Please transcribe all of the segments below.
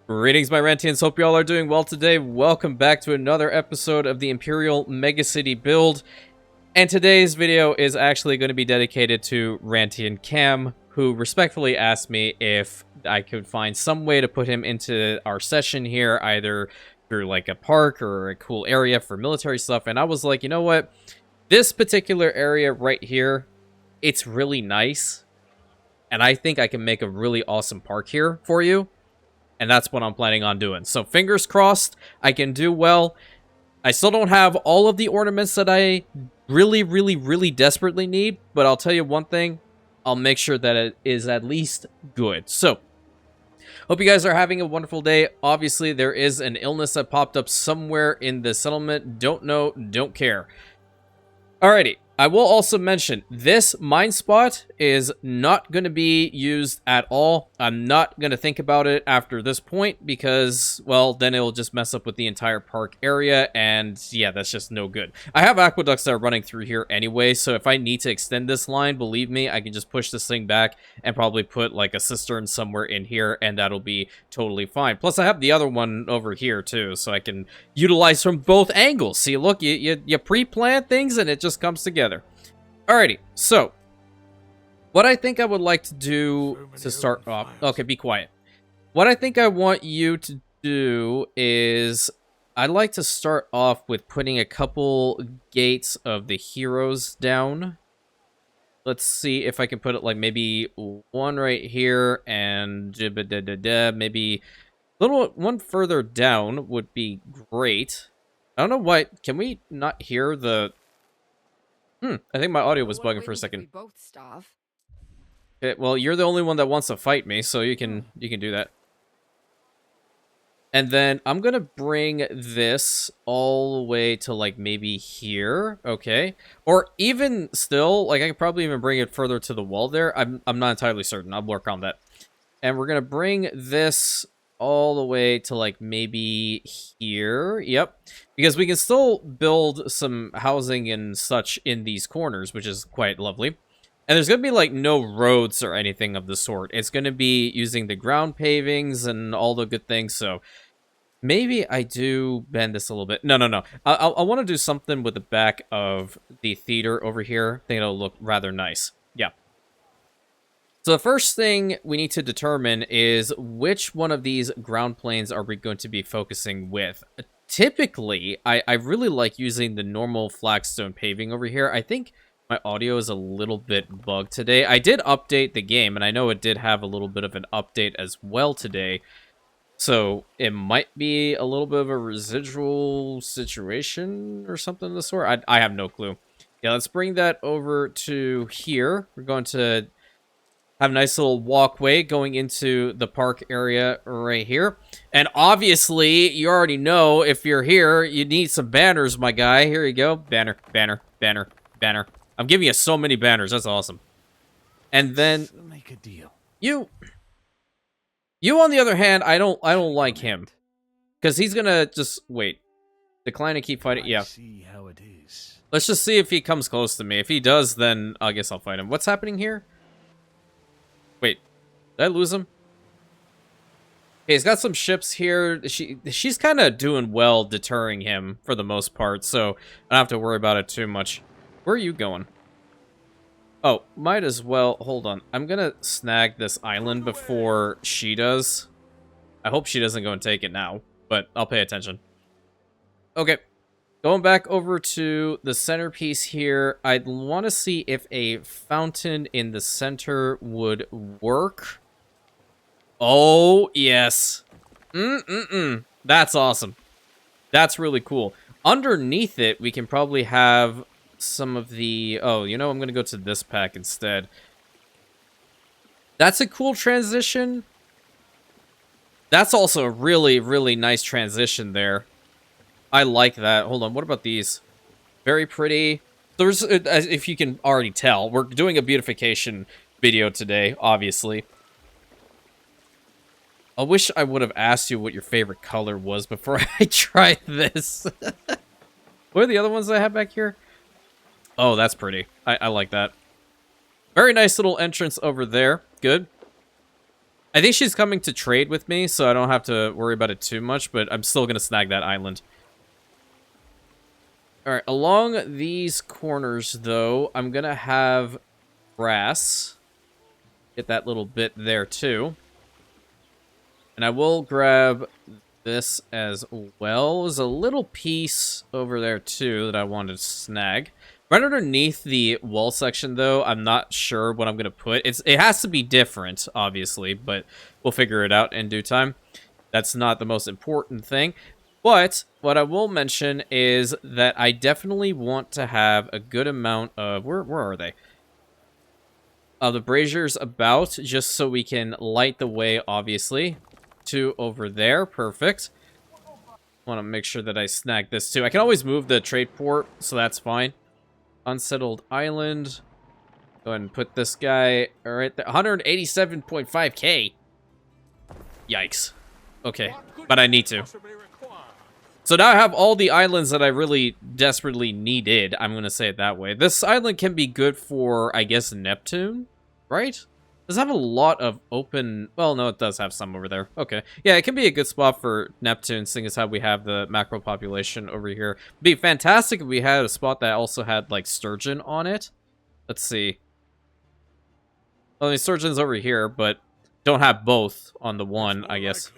Greetings, my Rantians. Hope you all are doing well today. Welcome back to another episode of the Imperial Megacity build. And today's video is actually going to be dedicated to Rantian Cam, who respectfully asked me if I could find some way to put him into our session here, either through like a park or a cool area for military stuff. And I was like, you know what? This particular area right here, it's really nice. And I think I can make a really awesome park here for you. And that's what I'm planning on doing. So fingers crossed, I can do well. I still don't have all of the ornaments that I really desperately need. But I'll tell you one thing. I'll make sure that it is at least good. So, hope you guys are having a wonderful day. Obviously, there is an illness that popped up somewhere in the settlement. Don't know, don't care. Alrighty. I will also mention, this mine spot is not going to be used at all. I'm not going to think about it after this point because, well, then it will just mess up with the entire park area, and yeah, that's just no good. I have aqueducts that are running through here anyway, so if I need to extend this line, believe me, I can just push this thing back and probably put like a cistern somewhere in here, and that'll be totally fine. Plus, I have the other one over here too, so I can utilize from both angles. See, look, you pre-plan things and it just comes together. Alrighty, so what I think I would like to do to start off... Okay, be quiet. What I think I want you to do is I'd like to start off with putting a couple gates of the heroes down. Let's see if I can put it like maybe one right here and maybe a little one further down would be great. I don't know why. Can we not hear the... I think my audio was bugging for a second. We both starve. Okay, well, you're the only one that wants to fight me, so you can do that. And then I'm gonna bring this all the way to like maybe here, okay? Or even still, like I could probably even bring it further to the wall there. I'm not entirely certain. I'll work on that. And we're gonna bring this all the way to like maybe here. Yep, because we can still build some housing and such in these corners, which is quite lovely. And there's gonna be like no roads or anything of the sort. It's gonna be using the ground pavings and all the good things. So maybe I do bend this a little bit. No. I want to do something with the back of the theater over here. I think it'll look rather nice. Yeah. So the first thing we need to determine is which one of these ground planes are we going to be focusing with. Typically, I really like using the normal flagstone paving over here. I think my audio is a little bit bugged today. I did update the game, and I know it did have a little bit of an update as well today. So it might be a little bit of a residual situation or something of the sort. I have no clue. Yeah, let's bring that over to here. We're going to have a nice little walkway going into the park area right here. And obviously, you already know, if you're here, you need some banners, my guy. Here you go. Banner, banner, banner, banner. I'm giving you so many banners. That's awesome. And then make a deal. You on the other hand, I don't like him. Because he's gonna just wait. Decline and keep fighting. Yeah. See how it is. Let's just see if he comes close to me. If he does, then I guess I'll fight him. What's happening here? Wait, did I lose him? Okay, he's got some ships here. She's kind of doing well deterring him for the most part, so I don't have to worry about it too much. Where are you going? Oh, might as well. Hold on. I'm going to snag this island before she does. I hope she doesn't go and take it now, but I'll pay attention. Okay. Going back over to the centerpiece here, I'd want to see if a fountain in the center would work. Oh, yes. That's awesome. That's really cool. Underneath it, we can probably have some of the... Oh, you know, I'm going to go to this pack instead. That's a cool transition. That's also a really nice transition there. I like that. Hold on, what about these? Very pretty. There's, if you can already tell, we're doing a beautification video today, obviously. I wish I would have asked you what your favorite color was before I tried this. What are the other ones I have back here? Oh, that's pretty. I like that. Very nice little entrance over there. Good. I think she's coming to trade with me, so I don't have to worry about it too much, but I'm still going to snag that island. Alright, along these corners, though, I'm going to have grass. Get that little bit there, too. And I will grab this as well. There's a little piece over there, too, that I wanted to snag. Right underneath the wall section, though, I'm not sure what I'm going to put. It has to be different, obviously, but we'll figure it out in due time. That's not the most important thing. But what I will mention is that I definitely want to have a good amount of... Where are they? The braziers about, just so we can light the way, obviously. 2 over there. Perfect. Want to make sure that I snag this, too. I can always move the trade port, so that's fine. Unsettled island. Go ahead and put this guy right there. 187.5k. Yikes. Okay, but I need to. So now I have all the islands that I really desperately needed. I'm going to say it that way. This island can be good for, I guess, Neptune, right? Does it have a lot of open... Well, no, it does have some over there. Okay. Yeah, it can be a good spot for Neptune, seeing as how we have the macro population over here. It'd be fantastic if we had a spot that also had, like, sturgeon on it. Let's see. Well, I mean, sturgeon's over here, but don't have both on the one, I guess.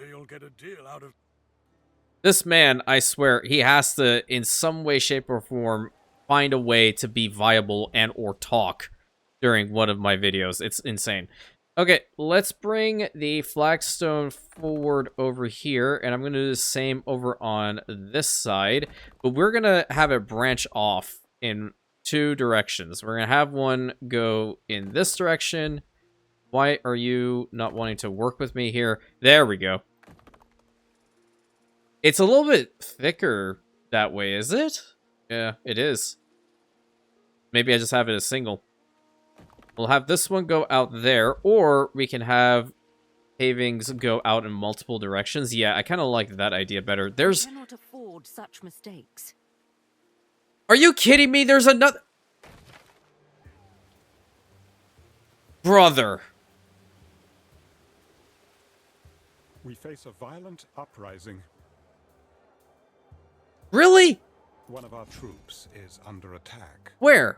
This man, I swear, he has to, in some way, shape, or form, find a way to be viable and or talk during one of my videos. It's insane. Okay, let's bring the flagstone forward over here, and I'm going to do the same over on this side, but we're going to have it branch off in 2 directions. We're going to have one go in this direction. Why are you not wanting to work with me here? There we go. It's a little bit thicker that way, is it? Yeah, it is. Maybe I just have it as single. We'll have this one go out there, or we can have pavings go out in multiple directions. Yeah, I kind of like that idea better. There's... We cannot afford such mistakes. Are you kidding me? There's another... Brother. We face a violent uprising. Really? One of our troops is under attack. Where?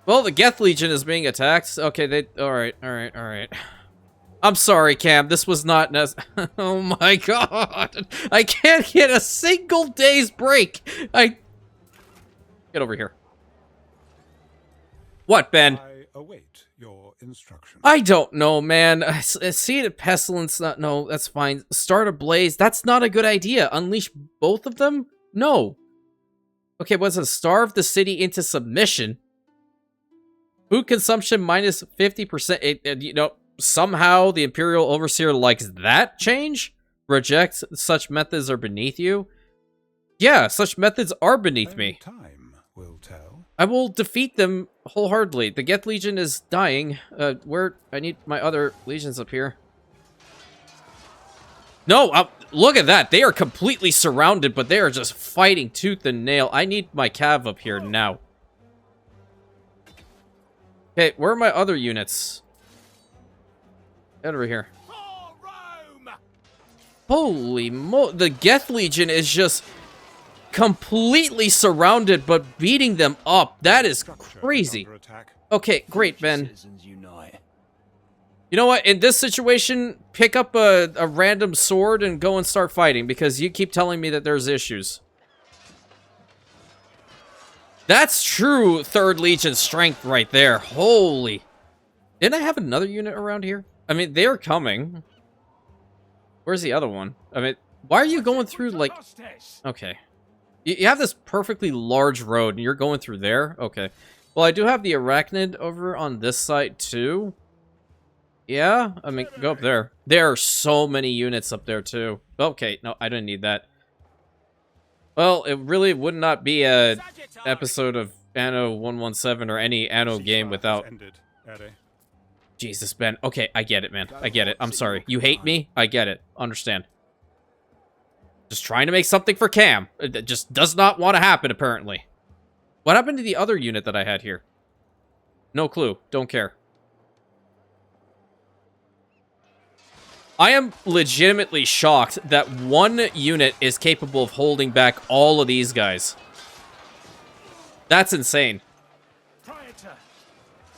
Well, the Geth Legion is being attacked. Okay, alright. I'm sorry, Cam. This was not oh my god. I can't get a single day's break. Get over here. What, Ben? I await your instructions. I don't know, man. See it, pestilence. No, that's fine. Start a blaze. That's not a good idea. Unleash both of them? No. Okay, what's it? Starve the city into submission. Food consumption minus 50%. You know, somehow the Imperial Overseer likes that change? Reject such methods are beneath you? Yeah, such methods are beneath me. Time will tell. I will defeat them wholeheartedly. The Geth Legion is dying. I need my other legions up here. No, look at that. They are completely surrounded, but they are just fighting tooth and nail. I need my cav up here now. Okay, where are my other units? Get over here. Holy mo... The Geth Legion is just completely surrounded, but beating them up. That is crazy. Okay, great, Ben. You know what? In this situation, pick up a random sword and go and start fighting, because you keep telling me that there's issues. That's true 3rd Legion strength right there. Holy. Didn't I have another unit around here? I mean, they're coming. Where's the other one? I mean, why are you going through, like... Okay. You have this perfectly large road, and you're going through there? Okay. Well, I do have the Arachnid over on this side, too. Yeah? I mean, go up there. There are so many units up there, too. Okay, no, I didn't need that. Well, it really would not be a episode of Anno 117 or any Anno game without... Jesus, Ben. Okay, I get it, man. I get it. I'm sorry. You hate me? I get it. Understand. Just trying to make something for Cam. It just does not want to happen, apparently. What happened to the other unit that I had here? No clue. Don't care. I am legitimately shocked that one unit is capable of holding back all of these guys. That's insane.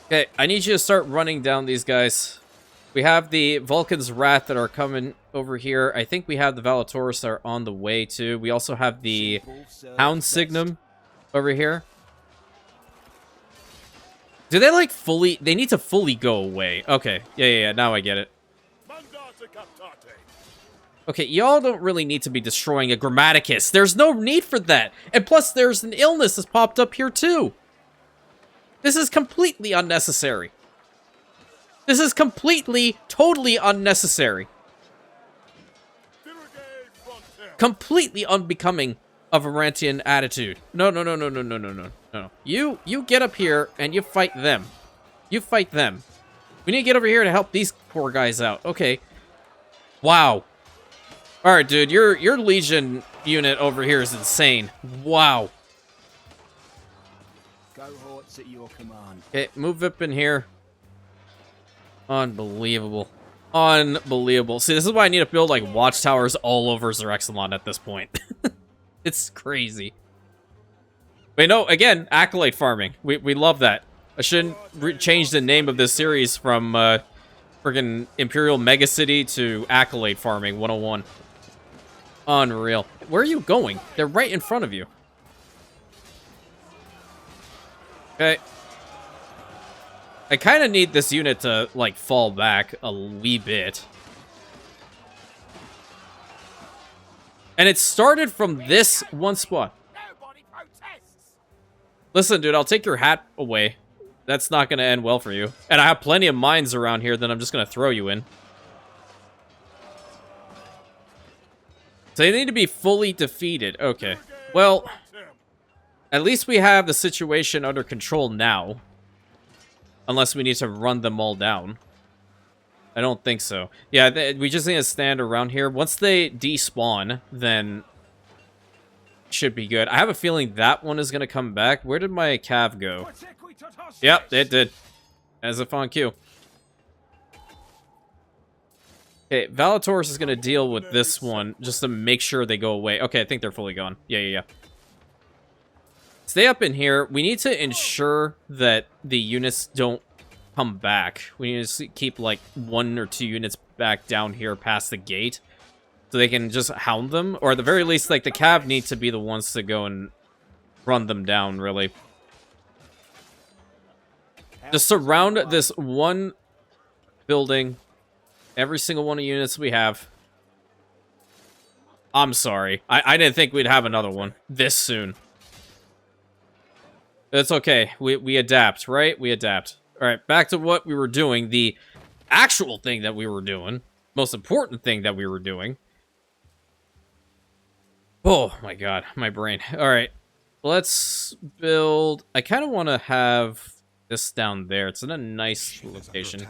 Okay, I need you to start running down these guys. We have the Vulcan's Wrath that are coming over here. I think we have the Valatoris that are on the way, too. We also have the Hound Signum over here. Do they, like, fully... They need to fully go away. Okay. Yeah. Now I get it. Okay, y'all don't really need to be destroying a Grammaticus. There's no need for that. And plus, there's an illness that's popped up here, too. This is completely unnecessary. This is completely, totally unnecessary. Completely unbecoming of a Rantian attitude. No. You get up here and you fight them. You fight them. We need to get over here to help these poor guys out. Okay. Wow. Alright, dude, your Legion unit over here is insane. Wow. Cohorts at your command. Okay, move up in here. Unbelievable. Unbelievable. See, this is why I need to build, like, watchtowers all over Xerexalon at this point. It's crazy. Wait, no, again, Acolyte farming. We love that. I shouldn't change the name of this series from, friggin' Imperial Megacity to Acolyte farming 101. Unreal. Where are you going? They're right in front of you. Okay. I kind of need this unit to, like, fall back a wee bit. And it started from this one spot. Listen, dude, I'll take your hat away. That's not going to end well for you. And I have plenty of mines around here that I'm just going to throw you in. So they need to be fully defeated. Okay. Well, at least we have the situation under control now. Unless we need to run them all down. I don't think so. Yeah, we just need to stand around here. Once they despawn, then should be good. I have a feeling that one is going to come back. Where did my cav go? Yep, it did. As if on cue. Okay, Valatoris is going to deal with this one just to make sure they go away. Okay, I think they're fully gone. Yeah. Stay up in here. We need to ensure that the units don't come back. We need to keep, like, 1 or 2 units back down here past the gate. So they can just hound them. Or at the very least, like, the cav need to be the ones to go and run them down, really. Just surround this one building. Every single one of the units we have. I'm sorry. I didn't think we'd have another one this soon. It's okay. We adapt, right? We adapt. Alright, back to what we were doing. The actual thing that we were doing. Most important thing that we were doing. Oh my god, my brain. Alright, let's build... I kind of want to have this down there. It's in a nice location.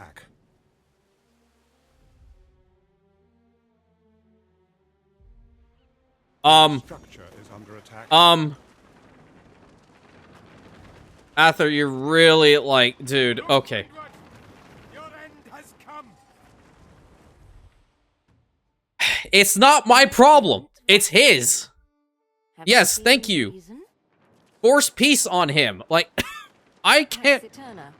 Structure is under attack. Arthur, you're really, like, dude, okay. Your end has come. It's not my problem. It's his. Have Yes, seen thank any you. reason? Force peace on him. Like, I can't... Perhaps Eterna.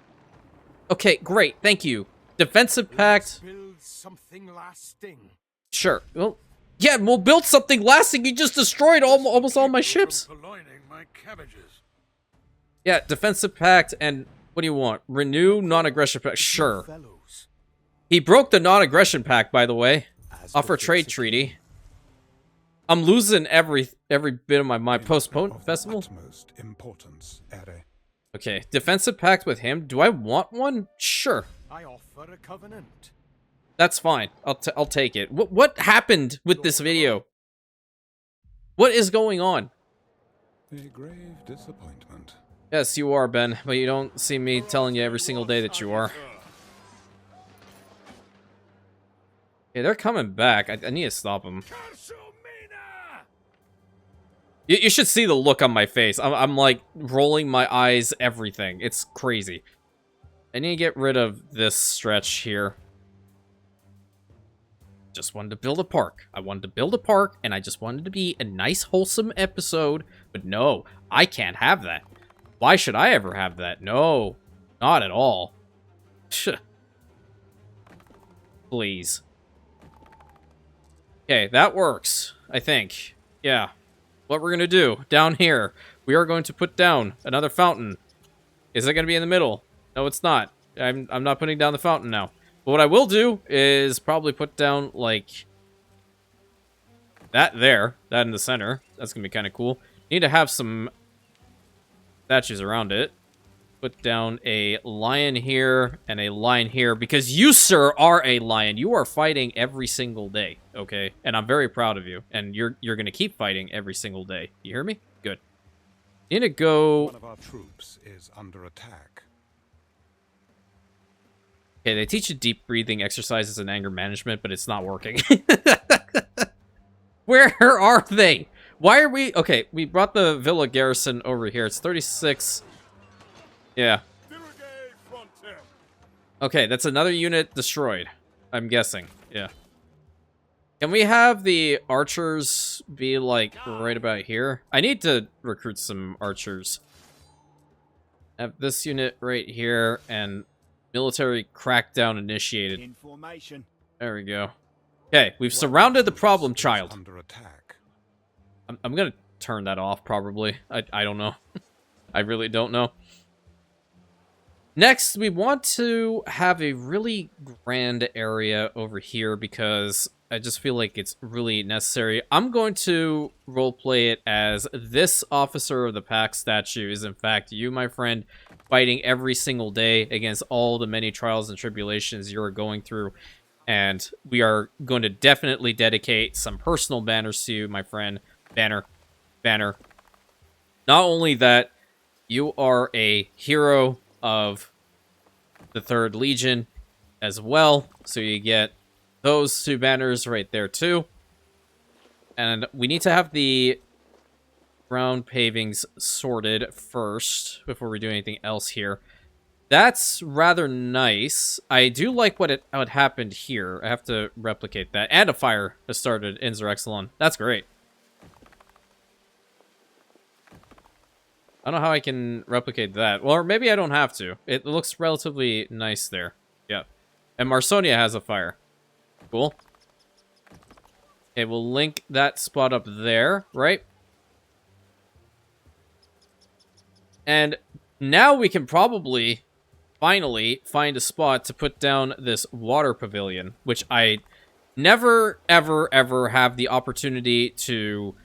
Okay, great, thank you. Defensive pact. Build something lasting. Sure. Well, yeah, we'll build something lasting. You just destroyed almost all my ships. Purloining my cabbages. Yeah, defensive pact and what do you want? Renew non-aggression pact. Sure. Fellows. He broke the non-aggression pact, by the way. As Offer trade treaty. I'm losing every bit of my mind. Postpone Of festival? utmost importance, Ere. Okay, defensive pact with him. Do I want one? Sure. I offer a covenant. That's fine. I'll take it. What happened with this video? What is going on? A grave disappointment. Yes, you are, Ben, but you don't see me telling you every single day that you are. Okay, they're coming back. I need to stop them. You should see the look on my face. I'm like rolling my eyes, everything. It's crazy. I need to get rid of this stretch here. Just wanted to build a park. I wanted to build a park, and I just wanted to be a nice, wholesome episode. But no, I can't have that. Why should I ever have that? No, not at all. Please. Okay, that works, I think. Yeah. What we're going to do down here, we are going to put down another fountain. Is it going to be in the middle? No, it's not. I'm not putting down the fountain now. But what I will do is probably put down, like, that there. That in the center. That's going to be kind of cool. Need to have some statues around it. Put down a lion here and a lion here. Because you, sir, are a lion. You are fighting every single day, okay? And I'm very proud of you. And you're going to keep fighting every single day. You hear me? Good. Need to go... One of our troops is under attack. Okay, they teach you deep breathing exercises and anger management, but it's not working. Where are they? Why are we... Okay, we brought the Villa Garrison over here. It's 36. Yeah. Okay, that's another unit destroyed. I'm guessing. Yeah. Can we have the archers be, like, right about here? I need to recruit some archers. Have this unit right here, and... Military crackdown initiated. Information. There we go. Okay, we've surrounded the problem child. Under attack. I'm gonna turn that off, probably. I don't know. I really don't know. Next, we want to have a really grand area over here because I just feel like it's really necessary. I'm going to roleplay it as this officer of the pack statue is in fact you, my friend, fighting every single day against all the many trials and tribulations you're going through. And we are going to definitely dedicate some personal banners to you, my friend. Banner. Banner. Not only that, you are a hero of the 3rd Legion as well. So you get those 2 banners right there too. And we need to have the ground pavings sorted first before we do anything else here. That's rather nice. I do like what happened here. I have to replicate that. And a fire has started in Xerexalon. That's great. I don't know how I can replicate that. Well, or maybe I don't have to. It looks relatively nice there. Yeah. And Marsonia has a fire. Cool. Okay, we'll link that spot up there, right? And now we can probably, finally, find a spot to put down this water pavilion, which I never, ever, ever have the opportunity to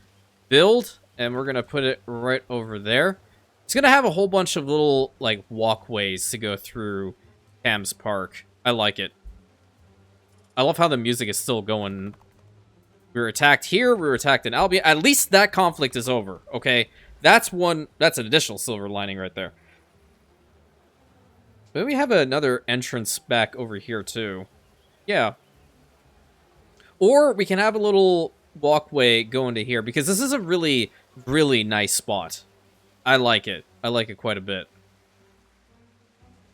build. And we're going to put it right over there. It's going to have a whole bunch of little, like, walkways to go through Cam's Park. I like it. I love how the music is still going. We were attacked here. We were attacked in Albion. At least that conflict is over, okay? That's an additional silver lining right there. But we have another entrance back over here, too. Yeah. Or we can have a little walkway go into here, because this is a really, really nice spot. I like it. I like it quite a bit.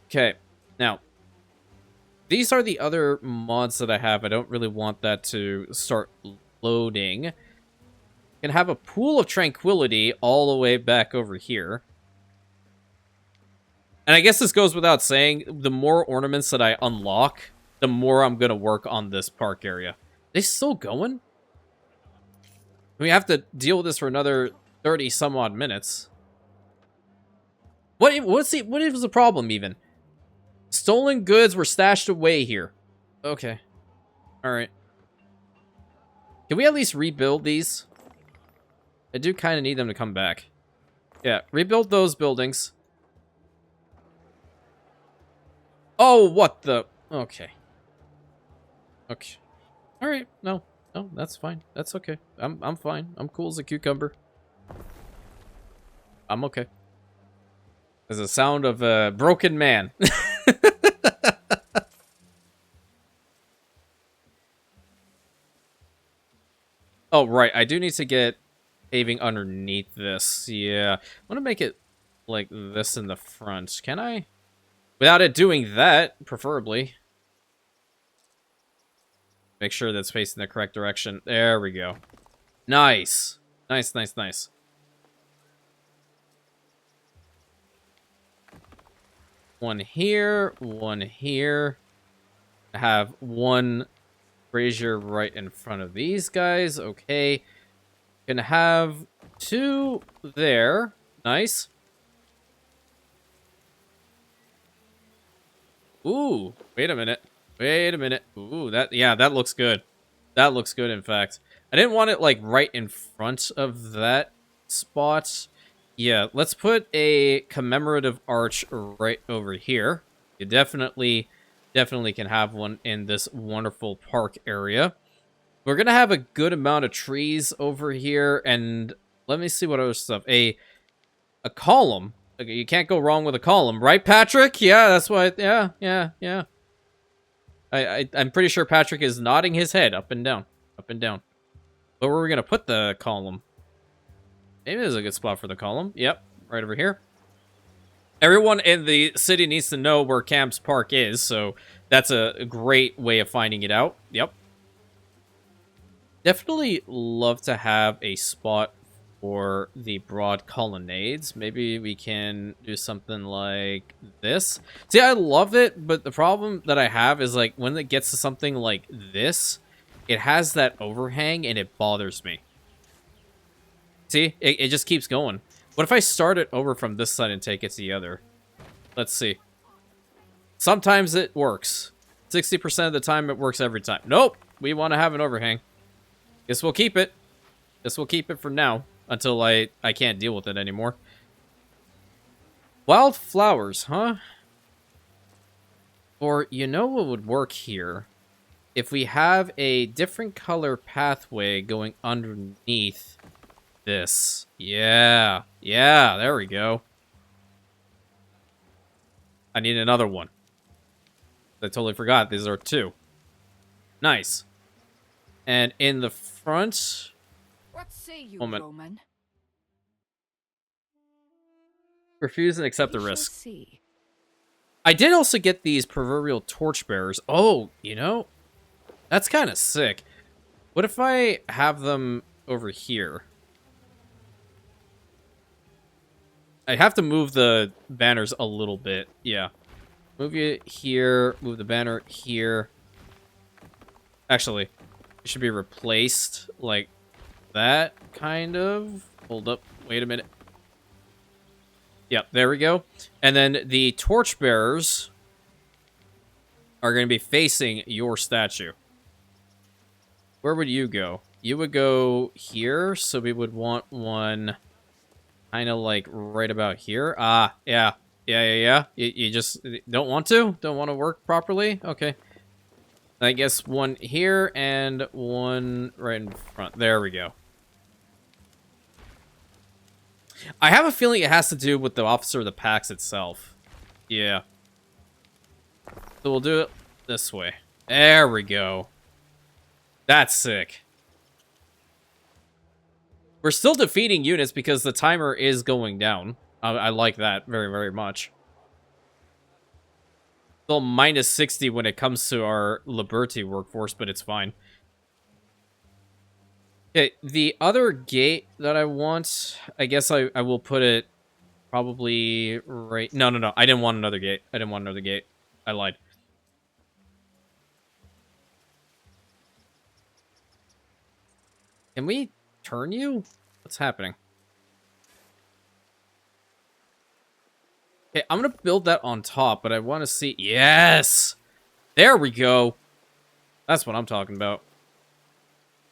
Okay. Now, these are the other mods that I have. I don't really want that to start loading. Can have a pool of tranquility all the way back over here. And I guess this goes without saying, the more ornaments that I unlock, the more I'm going to work on this park area. They still going? We have to deal with this for another 30 some odd minutes. What is the problem even? Stolen goods were stashed away here. Okay. Alright. Can we at least rebuild these? I do kind of need them to come back. Yeah, rebuild those buildings. Oh, what the... Okay. Okay. Alright, no, that's fine. That's okay. I'm fine. I'm cool as a cucumber. I'm okay. There's a sound of a broken man. Oh, right. I do need to get paving underneath this. Yeah. I want to make it like this in the front. Can I? Without it doing that, preferably. Make sure that's facing the correct direction. There we go. Nice. Nice, nice, nice. One here, one here. I have one brazier right in front of these guys. Okay. Gonna have two there. Nice. Ooh, wait a minute. Wait a minute. Ooh, that looks good. That looks good, in fact. I didn't want it, like, right in front of that spot. Yeah, let's put a commemorative arch right over here. You definitely can have one in this wonderful park area. We're gonna have a good amount of trees over here, and let me see what other stuff. A column. Okay, you can't go wrong with a column, right, Patrick? Yeah, that's why. Yeah. I'm pretty sure Patrick is nodding his head up and down, up and down. But where are we gonna put the column? Maybe there's a good spot for the column. Yep, right over here. Everyone in the city needs to know where Cam's Park is, so that's a great way of finding it out. Yep. Definitely love to have a spot for the broad colonnades. Maybe we can do something like this. See, I love it, but the problem that I have is, like, when it gets to something like this, it has that overhang and it bothers me. See, it just keeps going. What if I start it over from this side and take it to the other? Let's see. Sometimes it works. 60% of the time it works every time. Nope, we want to have an overhang. Guess we'll keep it. Guess we'll keep it for now. Until I can't deal with it anymore. Wildflowers, huh? Or, you know what would work here? If we have a different color pathway going underneath this. Yeah, there we go. I need another one. I totally forgot. These are two. Nice. And in the front... What say you, Moment. Roman? Refuse and accept the We shall risk. see. I did also get these proverbial torchbearers. Oh, you know, that's kind of sick. What if I have them over here? I have to move the banners a little bit. Yeah. Move it here. Move the banner here. Actually, it should be replaced like that, kind of. Hold up. Wait a minute. Yep, there we go. And then the torchbearers are going to be facing your statue. Where would you go? You would go here, so we would want one kind of like right about here. Ah, yeah. You just don't want to? Don't want to work properly? Okay. I guess one here and one right in front. There we go. I have a feeling it has to do with the Officer of the Pax itself. Yeah. So we'll do it this way. There we go. That's sick. We're still defeating units because the timer is going down. I like that very, very much. Still minus 60 when it comes to our Liberty workforce, but it's fine. Okay, the other gate that I want, I guess I will put it probably right... No. I didn't want another gate. I lied. Can we turn you? What's happening? Okay, I'm going to build that on top, but I want to see... Yes! There we go. That's what I'm talking about.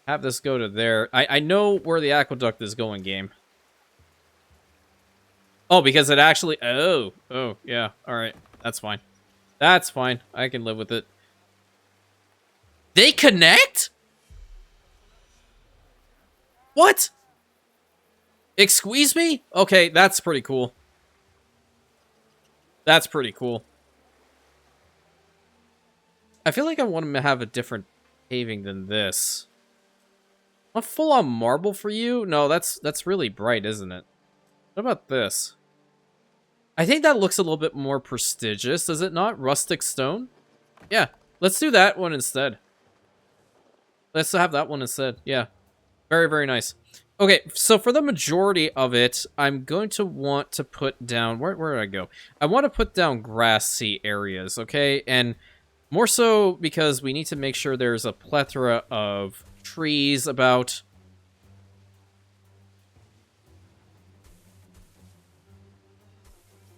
Have this go to there. I know where the aqueduct is going, game. Oh, because it actually... Oh, yeah. All right. That's fine. That's fine. I can live with it. They connect? What? Excuse me? Okay, that's pretty cool. That's pretty cool. I feel like I want to have a different paving than this. A full-on marble for you? No, that's really bright, isn't it? What about this? I think that looks a little bit more prestigious, does it not? Rustic stone? Yeah, let's do that one instead. Let's have that one instead. Yeah. Very, very nice. Okay, so for the majority of it, I'm going to want to put down... Where did I go? I want to put down grassy areas, okay? And more so because we need to make sure there's a plethora of trees about.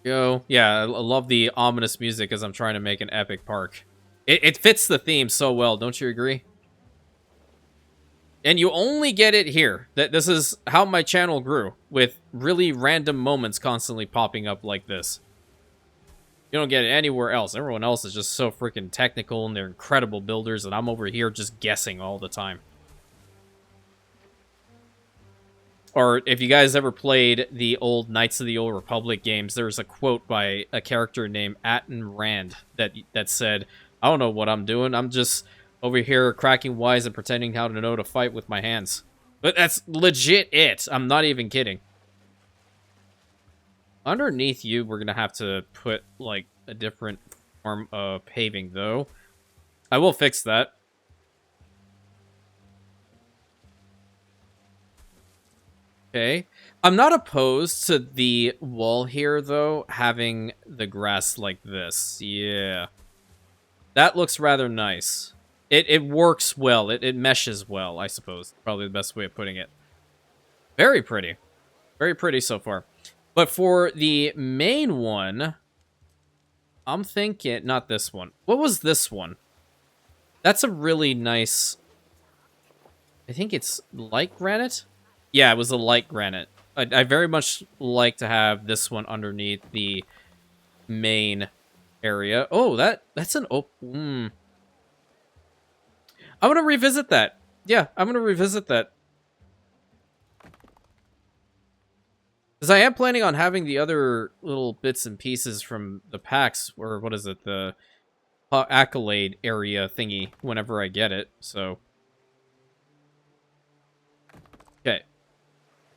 Go. Yeah, I love the ominous music as I'm trying to make an epic park. It fits the theme so well, don't you agree? And you only get it here. This is how my channel grew, with really random moments constantly popping up like this. You don't get it anywhere else. Everyone else is just so freaking technical, and they're incredible builders, and I'm over here just guessing all the time. Or if you guys ever played the old Knights of the Old Republic games, there's a quote by a character named Atten Rand that said, "I don't know what I'm doing. I'm just over here cracking wise and pretending how to know to fight with my hands." But that's legit it. I'm not even kidding. Underneath you, we're going to have to put, like, a different form of paving, though. I will fix that. Okay. I'm not opposed to the wall here, though, having the grass like this. Yeah. That looks rather nice. It works well. It meshes well, I suppose. Probably the best way of putting it. Very pretty. Very pretty so far. But for the main one, I'm thinking... Not this one. What was this one? That's a really nice... I think it's light granite? Yeah, it was a light granite. I very much like to have this one underneath the main area. Oh, that's an open... I'm going to revisit that. Yeah, I'm going to revisit that. Because I am planning on having the other little bits and pieces from the packs, or what is it, the accolade area thingy, whenever I get it, so... Okay.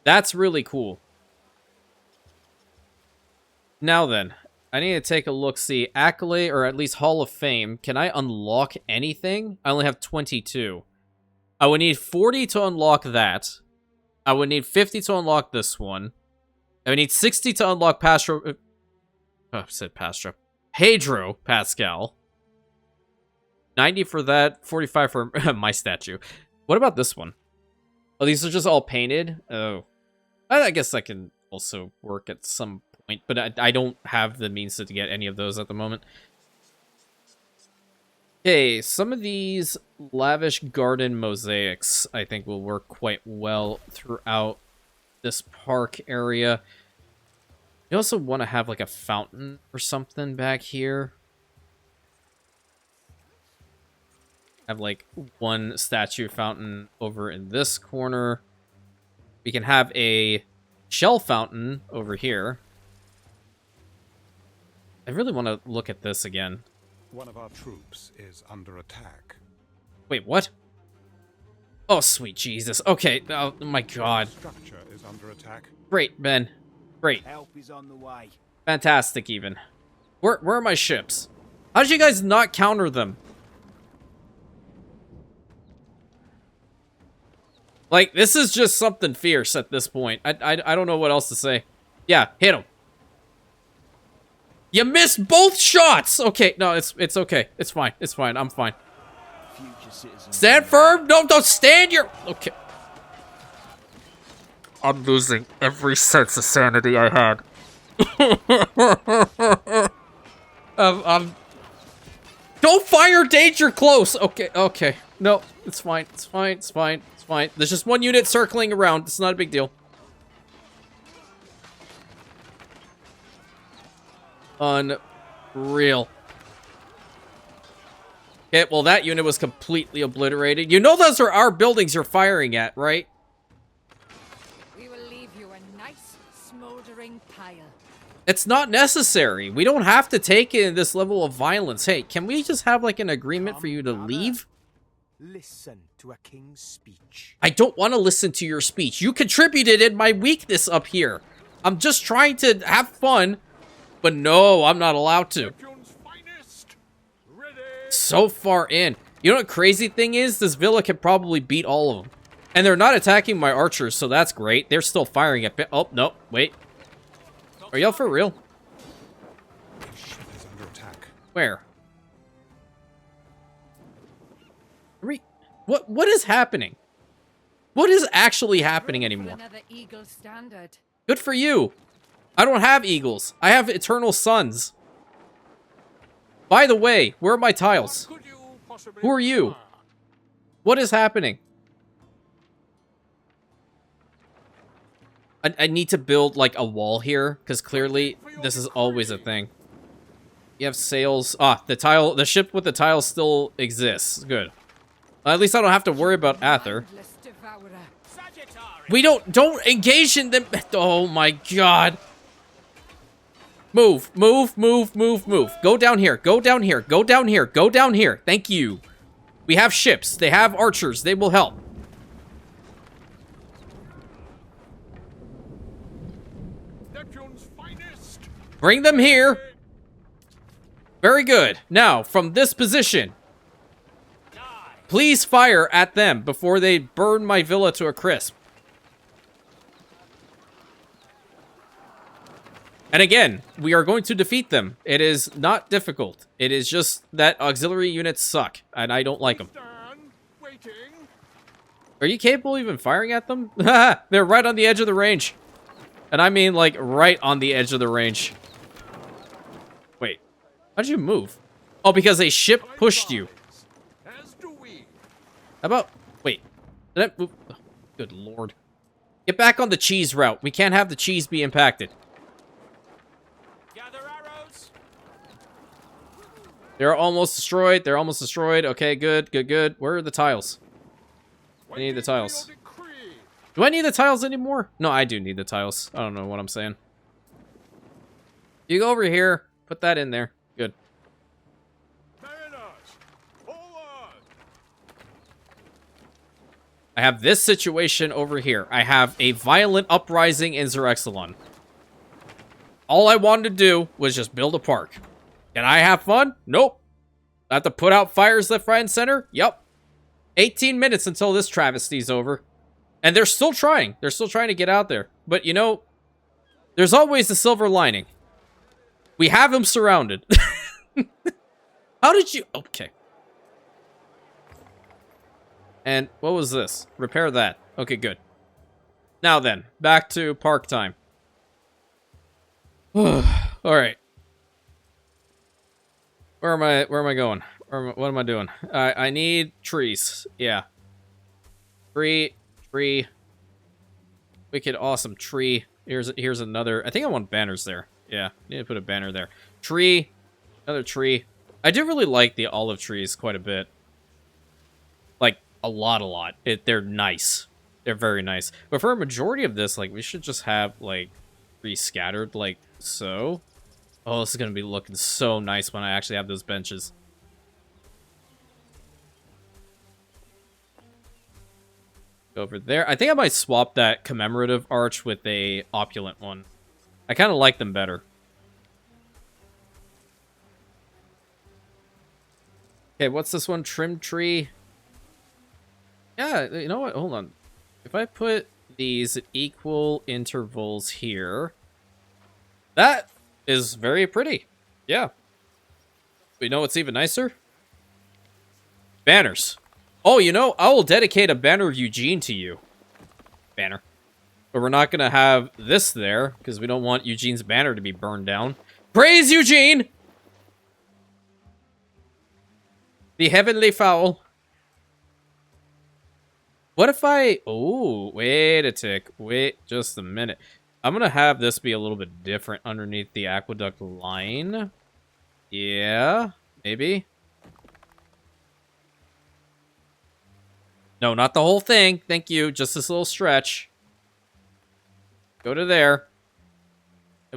That's really cool. Now then, I need to take a look-see. Accolade, or at least Hall of Fame. Can I unlock anything? I only have 22. I would need 40 to unlock that. I would need 50 to unlock this one. I would need 60 to unlock Pastro... I said Pastro. Pedro Pascal. 90 for that. 45 for my statue. What about this one? Oh, these are just all painted? Oh. I guess I can also work at some point, but I don't have the means to get any of those at the moment. Okay, some of these lavish garden mosaics I think will work quite well throughout this park area. You also want to have like a fountain or something back here. Have like one statue fountain over in this corner. We can have a shell fountain over here. I really want to look at this again. One of our troops is under attack. Wait, what? Oh, sweet Jesus. Okay, oh my god. Structure is under attack. Great, Ben. Great. Help is on the way. Fantastic, even. Where are my ships? How did you guys not counter them? Like, this is just something fierce at this point. I don't know what else to say. Yeah, hit him. You missed both shots! Okay, no, it's okay. It's fine. It's fine. I'm fine. Stand firm! No, don't stand your... Okay. I'm losing every sense of sanity I had. Don't fire danger close! Okay, okay. No, it's fine. It's fine. It's fine. It's fine. There's just one unit circling around. It's not a big deal. Unreal. Okay, well, that unit was completely obliterated. You know those are our buildings you're firing at, right? We will leave you a nice, smoldering pile. It's not necessary. We don't have to take in this level of violence. Hey, can we just have, like, an agreement for you to leave? Listen to a king's speech. I don't want to listen to your speech. You contributed in my weakness up here. I'm just trying to have fun. But no, I'm not allowed to. So far in. You know what crazy thing is? This villa can probably beat all of them. And they're not attacking my archers, so that's great. They're still firing at... Oh, no, wait. Are y'all for real? The ship is under attack. Where? What is happening? What is actually happening anymore? Another eagle standard. Good for you. I don't have eagles. I have eternal suns. By the way, where are my tiles? Could you possibly Who are you? require? What is happening? I need to build, like, a wall here, because clearly this is always a thing. You have sails. Ah, the ship with the tiles still exists. Good. At least I don't have to worry about Ather. Mindless devourer. We don't engage in them. Oh my god. Move, move, move, move, move. Go down here, go down here, go down here, go down here. Thank you. We have ships. They have archers. They will help. Neptune's finest. Bring them here. Very good. Now, from this position, please fire at them before they burn my villa to a crisp. And again, we are going to defeat them. It is not difficult. It is just that auxiliary units suck, and I don't like them. Stand, waiting. Are you capable of even firing at them? They're right on the edge of the range. And I mean, like, right on the edge of the range. Wait, how'd you move? Oh, because a ship pushed you. As do we. How about... Wait. Did I move? Oh, good lord. Get back on the cheese route. We can't have the cheese be impacted. Gather arrows. They're almost destroyed. They're almost destroyed. Okay, good, good, good. Where are the tiles? I need the tiles. Do I need the tiles anymore? No, I do need the tiles. I don't know what I'm saying. You go over here. Put that in there. Good. Mariners, hold on. I have this situation over here. I have a violent uprising in Xerexalon. All I wanted to do was just build a park. Can I have fun? Nope. I have to put out fires left, right, and center? Yep. 18 minutes until this travesty's over. And they're still trying. They're still trying to get out there. But, you know, there's always a silver lining. We have them surrounded. How did you... Okay. And what was this? Repair that. Okay, good. Now then, back to park time. Alright. Where am I going? What am I doing? I need trees. Yeah. Tree. Wicked awesome tree. Here's another. I think I want banners there. Yeah, need to put a banner there. Tree. Another tree. I do really like the olive trees quite a bit. Like, a lot. They're nice. They're very nice. But for a majority of this, like, we should just have, like, trees scattered, like so. Oh, this is going to be looking so nice when I actually have those benches. Over there. I think I might swap that commemorative arch with a opulent one. I kind of like them better. Okay, what's this one? Trim tree. Yeah, you know what? Hold on. If I put these at equal intervals here, that is very pretty. Yeah. But you know what's even nicer? Banners. Oh, you know, I will dedicate a banner of Eugene to you. Banner. But we're not going to have this there, because we don't want Eugene's banner to be burned down. Praise Eugene! The heavenly fowl. What if I... Oh, wait a tick. Wait just a minute. I'm going to have this be a little bit different underneath the aqueduct line. Yeah, maybe. No, not the whole thing. Thank you. Just this little stretch. Go to there.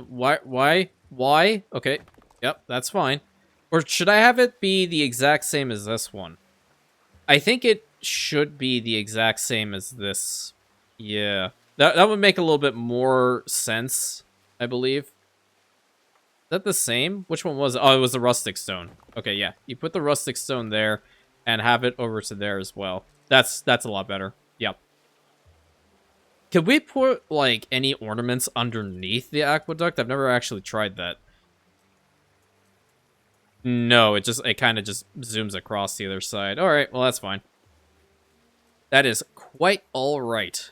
Why? Okay. Yep, that's fine. Or should I have it be the exact same as this one? I think it should be the exact same as this. Yeah. That would make a little bit more sense, I believe. Is that the same? Which one was it? Oh, it was the rustic stone. Okay, yeah. You put the rustic stone there. and have it over to there as well. That's a lot better. Yep. Could we put, like, any ornaments underneath the aqueduct? I've never actually tried that. No, it kind of just zooms across the other side. All right, well, that's fine. That is quite all right.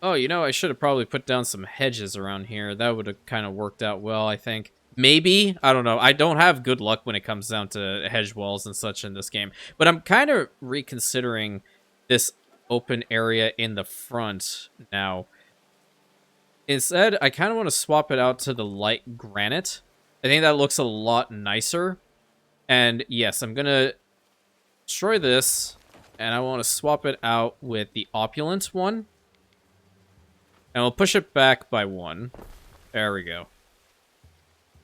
Oh, you know, I should have probably put down some hedges around here. That would have kind of worked out well, I think. Maybe? I don't know. I don't have good luck when it comes down to hedge walls and such in this game. But I'm kind of reconsidering this open area in the front now. Instead, I kind of want to swap it out to the light granite. I think that looks a lot nicer. And yes, I'm going to destroy this. And I want to swap it out with the opulent one. And we'll push it back by 1. There we go.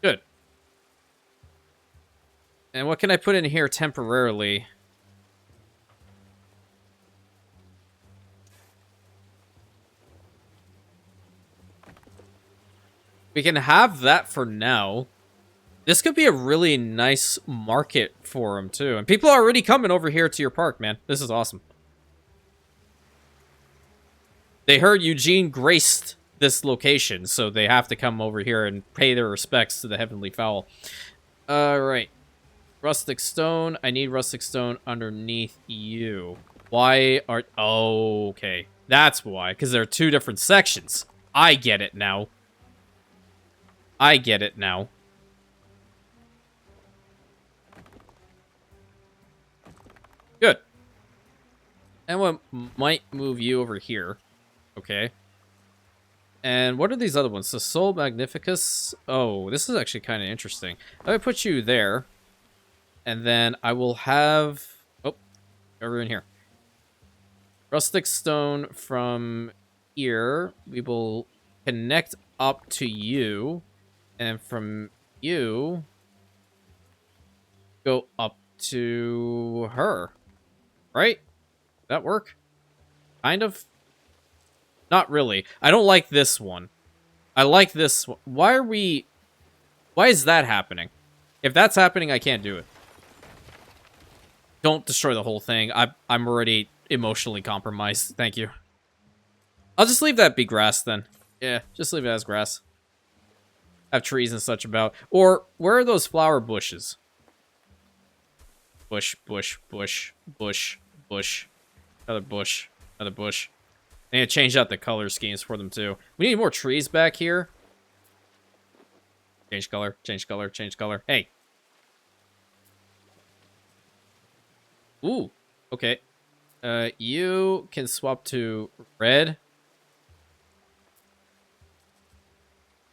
Good. And what can I put in here temporarily? We can have that for now. This could be a really nice market for them, too. And people are already coming over here to your park, man. This is awesome. They heard Eugene graced this location, so they have to come over here and pay their respects to the Heavenly Fowl. Alright. Rustic stone. I need rustic stone underneath you. Why are... Oh, okay. That's why. Because there are 2 different sections. I get it now. I get it now. Good. And we might move you over here. Okay. And what are these other ones? The Sol Magnificus. Oh, this is actually kind of interesting. I'm going to put you there. And then I will have... Oh, over in here. Rustic stone from here. We will connect up to you. And from you... go up to her. Right? That work? Kind of? Not really. I don't like this one. I like this one. Why is that happening? If that's happening, I can't do it. Don't destroy the whole thing. I'm already emotionally compromised. Thank you. I'll just leave that be grass then. Yeah, just leave it as grass. Have trees and such about. Or, where are those flower bushes? Bush, bush, bush, bush, bush. Another bush. Another bush. I need to change out the color schemes for them, too. We need more trees back here. Change color, change color, change color. Hey. Ooh. Okay. You can swap to red.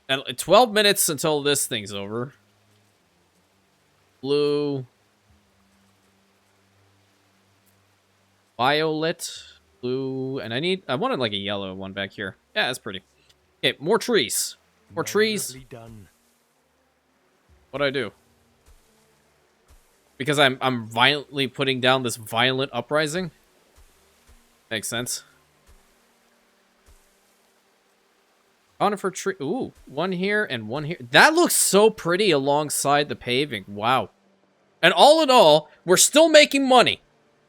And 12 minutes until this thing's over. Blue. Violet. Blue. And I wanted like a yellow one back here. Yeah, that's pretty. Okay, more trees. More trees. Done. What do I do? Because I'm violently putting down this violent uprising? Makes sense. Conifer tree. Ooh, one here and one here. That looks so pretty alongside the paving. Wow. And all in all, we're still making money.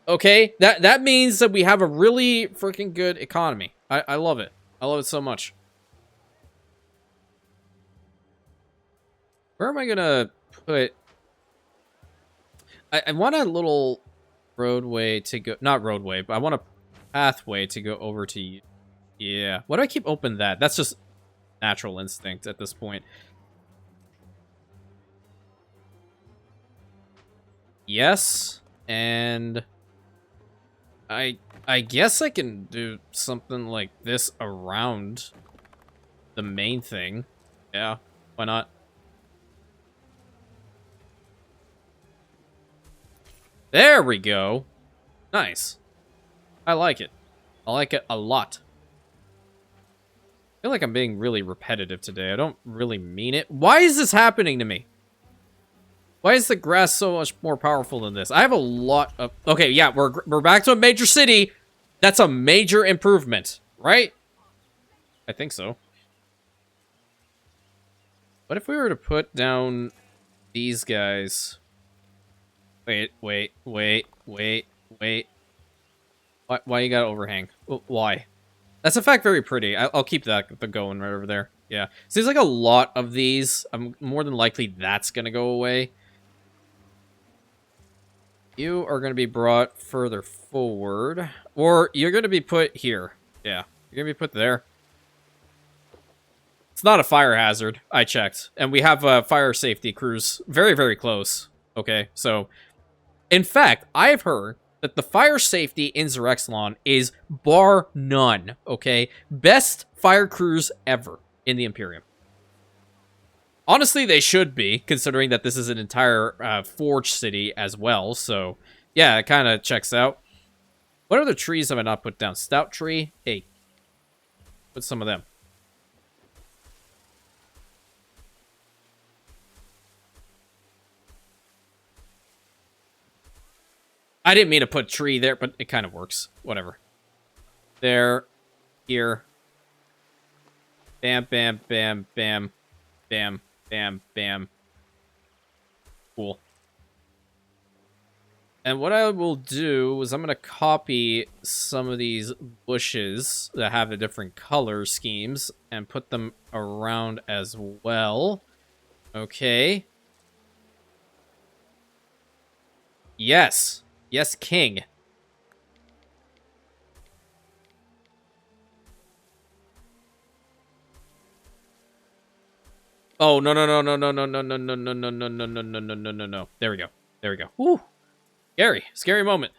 Okay? That means that we have a really freaking good economy. I love it. I love it so much. Where am I gonna put... I want a little roadway to go... Not roadway, but I want a pathway to go over to you. Yeah. Why do I keep open that? That's just natural instinct at this point. Yes. And... I guess I can do something like this around the main thing. Yeah. Why not? There we go. Nice. I like it. I like it a lot. I feel like I'm being really repetitive today. I don't really mean it. Why is this happening to me? Why is the grass so much more powerful than this? I have a lot of... Okay, yeah, we're back to a major city. That's a major improvement, right? I think so. What if we were to put down these guys... Wait. Why you got overhang? Why? That's in fact very pretty. I'll keep that going right over there. Yeah. Seems like a lot of these. I'm more than likely that's gonna go away. You are gonna be brought further forward, or you're gonna be put here. Yeah, you're gonna be put there. It's not a fire hazard. I checked, and we have fire safety crews very, very close. Okay, so in fact, I've heard that the fire safety in Xerexlon is bar none. Okay, best fire crews ever in the Imperium. Honestly, they should be, considering that this is an entire forge city as well. So, yeah, it kind of checks out. What other trees have I not put down? Stout tree. Hey, put some of them. I didn't mean to put tree there, but it kind of works. Whatever. There. Here. Bam, bam, bam, bam. Bam, bam, bam. Cool. And what I will do is I'm going to copy some of these bushes that have the different color schemes and put them around as well. Okay. Yes. Yes, king. Oh, no. There we go. There we go. Woo. Scary moment.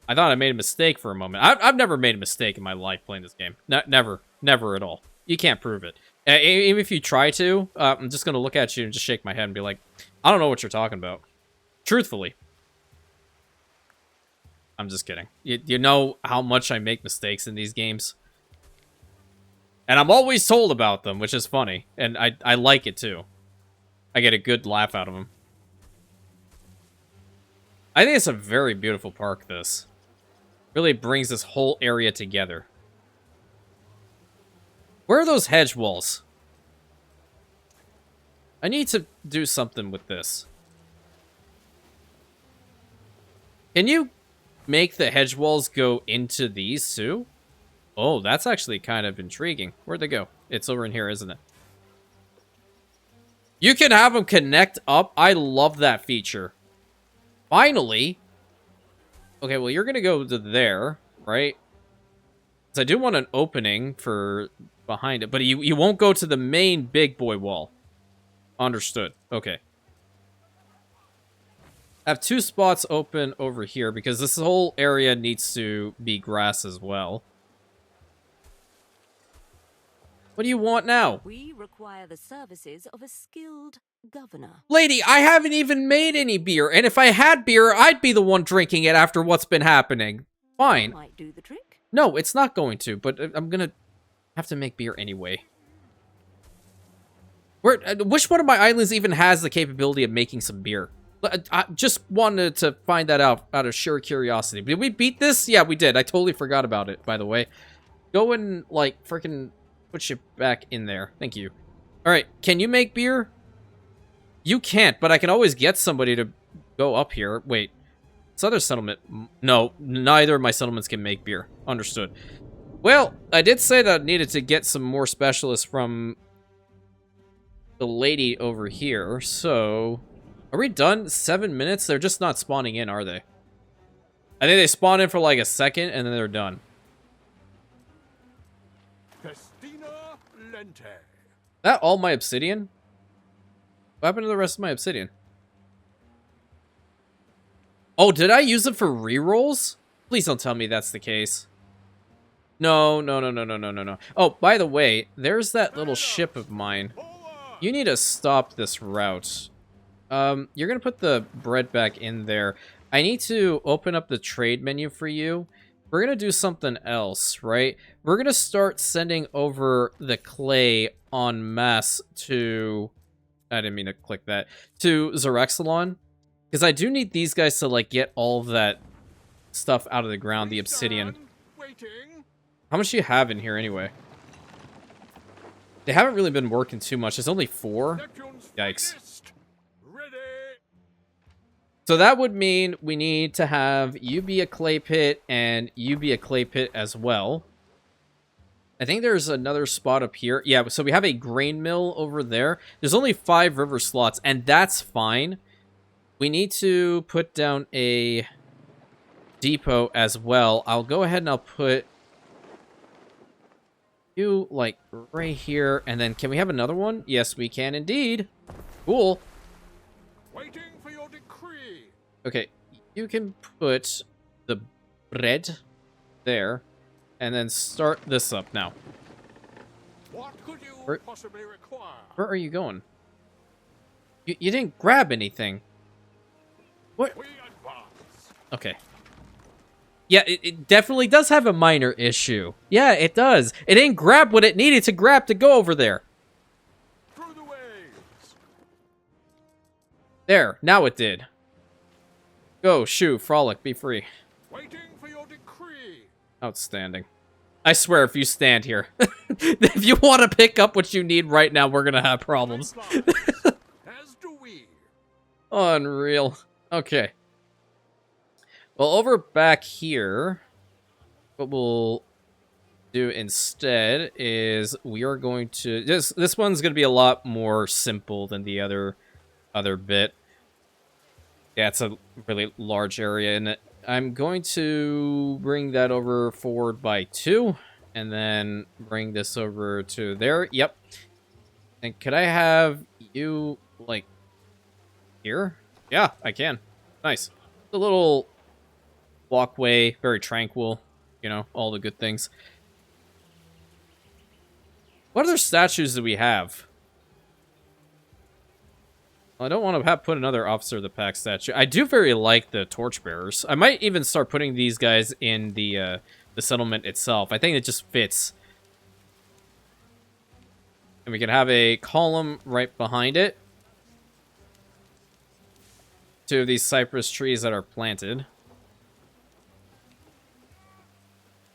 I thought I made a mistake for a moment. I've never made a mistake in my life playing this game. Never at all. You can't prove it. Even if you try to, I'm just going to look at you and just shake my head and be like, I don't know what you're talking about. Truthfully. I'm just kidding. You know how much I make mistakes in these games? And I'm always told about them, which is funny. And I like it too. I get a good laugh out of them. I think it's a very beautiful park, this. Really brings this whole area together. Where are those hedge walls? I need to do something with this. Can you make the hedge walls go into these too? Oh, that's actually kind of intriguing. Where'd they go? It's over in here, isn't it? You can have them connect up. I love that feature. Finally. Okay, well, you're going to go to there, right? Because I do want an opening for behind it. But you won't go to the main big boy wall. Understood. Okay. I have 2 spots open over here because this whole area needs to be grass as well. What do you want now? We require the services of a skilled governor. Lady, I haven't even made any beer, and if I had beer, I'd be the one drinking it after what's been happening. Fine. Might do the trick. No, it's not going to, but I'm gonna have to make beer anyway. Which one of my islands even has the capability of making some beer? I just wanted to find that out of sheer curiosity. Did we beat this? Yeah, we did. I totally forgot about it, by the way. Go and, like, freaking put you back in there. Thank you. Alright, can you make beer? You can't, but I can always get somebody to go up here. Wait. This other settlement... No, neither of my settlements can make beer. Understood. Well, I did say that I needed to get some more specialists from the lady over here, so... Are we done? 7 minutes? They're just not spawning in, are they? I think they spawn in for like a second, and then they're done. Festina Lente. That all my obsidian? What happened to the rest of my obsidian? Oh, did I use it for rerolls? Please don't tell me that's the case. No. Oh, by the way, there's that little ship of mine. You need to stop this route. You're gonna put the bread back in there. I need to open up the trade menu for you. We're gonna do something else, right? We're gonna start sending over the clay en masse to... I didn't mean to click that. To Xerexlon. Because I do need these guys to, like, get all of that stuff out of the ground, the obsidian. How much do you have in here, anyway? They haven't really been working too much. There's only 4. Yikes. So that would mean we need to have you be a clay pit and you be a clay pit as well. I think there's another spot up here. Yeah, so we have a grain mill over there. There's only 5 river slots, and that's fine. We need to put down a depot as well. I'll go ahead and I'll put you, like, right here. And then, can we have another one? Yes, we can indeed. Cool. Waiting for your decree. Okay, you can put the bread there. And then start this up now. What could you possibly require? Where are you going? You didn't grab anything. What? We advance. Okay. Yeah, it definitely does have a minor issue. Yeah, it does. It didn't grab what it needed to grab to go over there. Through the waves. There, now it did. Go, shoo, frolic, be free. Waiting for your decree. Outstanding. I swear, if you stand here, if you want to pick up what you need right now, we're gonna have problems. As do we. Unreal. Okay. Well, over back here, what we'll do instead is we are going to... This one's going to be a lot more simple than the other bit. Yeah, it's a really large area, and I'm going to bring that over forward by 2, and then bring this over to there. Yep. And could I have you, like, here? Yeah, I can. Nice. A little walkway, very tranquil, you know, all the good things. What other statues do we have? Well, I don't want to put another Officer of the Pack statue. I do very like the torchbearers. I might even start putting these guys in the settlement itself. I think it just fits. And we can have a column right behind it. 2 of these cypress trees that are planted.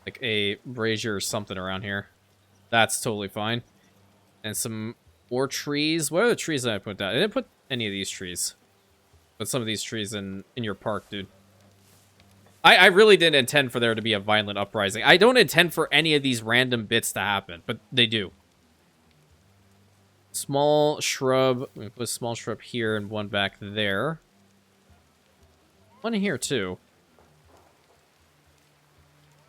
Like a brazier or something around here. That's totally fine. And some more trees. What are the trees that I put down? I didn't put any of these trees. Put some of these trees in your park, dude. I really didn't intend for there to be a violent uprising. I don't intend for any of these random bits to happen, but they do. Small shrub. We put a small shrub here and one back there. One here, too.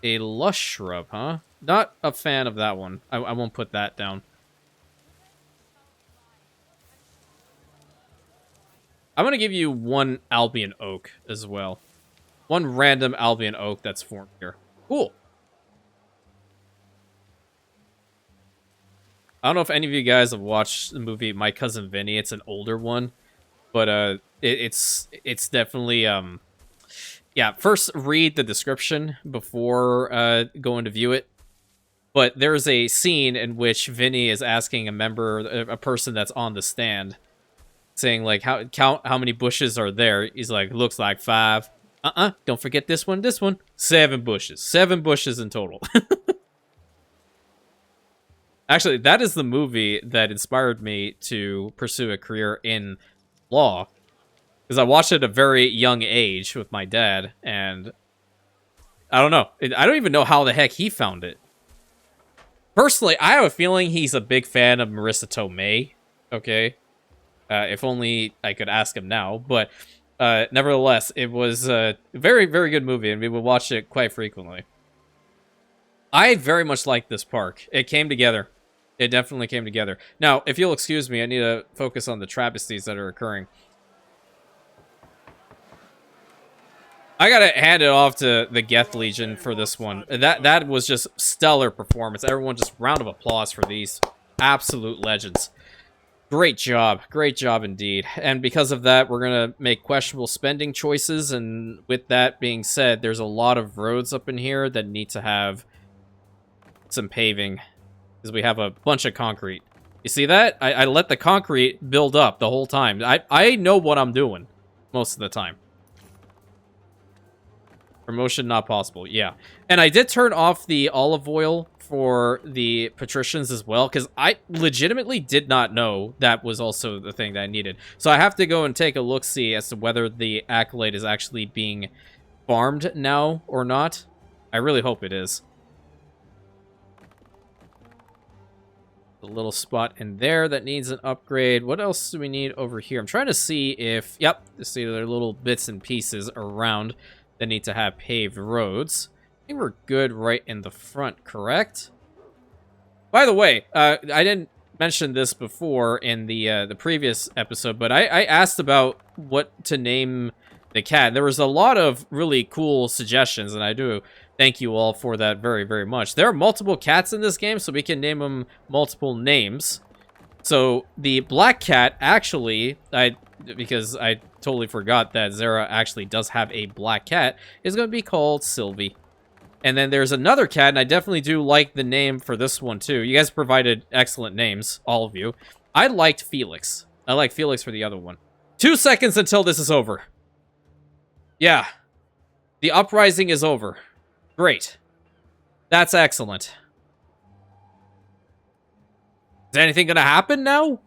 A lush shrub, huh? Not a fan of that one. I won't put that down. I'm going to give you 1 Albion oak as well. 1 random Albion oak that's formed here. Cool. I don't know if any of you guys have watched the movie My Cousin Vinny. It's an older one. But it's definitely... Yeah, first read the description before going to view it. But there's a scene in which Vinny is asking a person that's on the stand, saying, like, count how many bushes are there. He's like, looks like 5. Don't forget this one, 7 bushes. 7 bushes in total. Actually, that is the movie that inspired me to pursue a career in law. Because I watched it at a very young age with my dad, and I don't know. I don't even know how the heck he found it. Personally, I have a feeling he's a big fan of Marissa Tomei. Okay? If only I could ask him now. But nevertheless, it was a very, very good movie, and we would watch it quite frequently. I very much like this park. It came together. It definitely came together. Now, if you'll excuse me, I need to focus on the travesties that are occurring. I gotta hand it off to the Geth Legion for this one. That was just stellar performance. Everyone, just round of applause for these absolute legends. Great job indeed. And because of that, we're gonna make questionable spending choices. And with that being said, there's a lot of roads up in here that need to have some paving, because we have a bunch of concrete. You see that? I let the concrete build up the whole time. I know what I'm doing most of the time. Promotion not possible, yeah. And I did turn off the olive oil for the patricians as well, because I legitimately did not know that was also the thing that I needed. So I have to go and take a look-see as to whether the accolade is actually being farmed now or not. I really hope it is. A little spot in there that needs an upgrade. What else do we need over here? I'm trying to see if... Yep, see there are little bits and pieces around that need to have paved roads. I think we're good right in the front, correct? By the way, I didn't mention this before in the previous episode, but I asked about what to name the cat. There was a lot of really cool suggestions, and I do thank you all for that very, very much. There are multiple cats in this game, so we can name them multiple names. So the black cat, actually, because I totally forgot that Zara actually does have a black cat, is going to be called Sylvie. And then there's another cat, and I definitely do like the name for this one, too. You guys provided excellent names, all of you. I liked Felix. I like Felix for the other one. 2 seconds until this is over. Yeah. The uprising is over. Great. That's excellent. Is anything gonna happen now?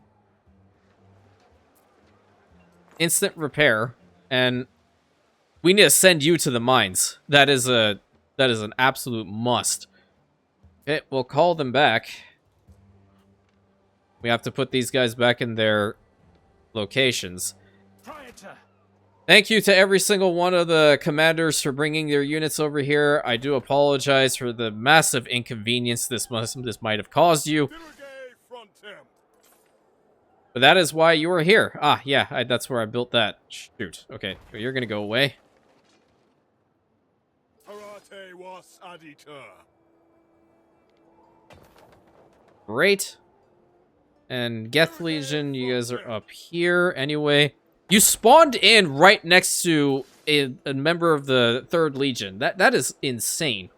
Instant repair. And we need to send you to the mines. That is an absolute must. Okay, we'll call them back. We have to put these guys back in their locations. Thank you to every single one of the commanders for bringing their units over here. I do apologize for the massive inconvenience this might have caused you. But that is why you are here. Ah, yeah, that's where I built that. Shoot. Okay, you're gonna go away. Great. And Geth Legion, you guys are up here anyway. You spawned in right next to a member of the 3rd Legion. That is insane.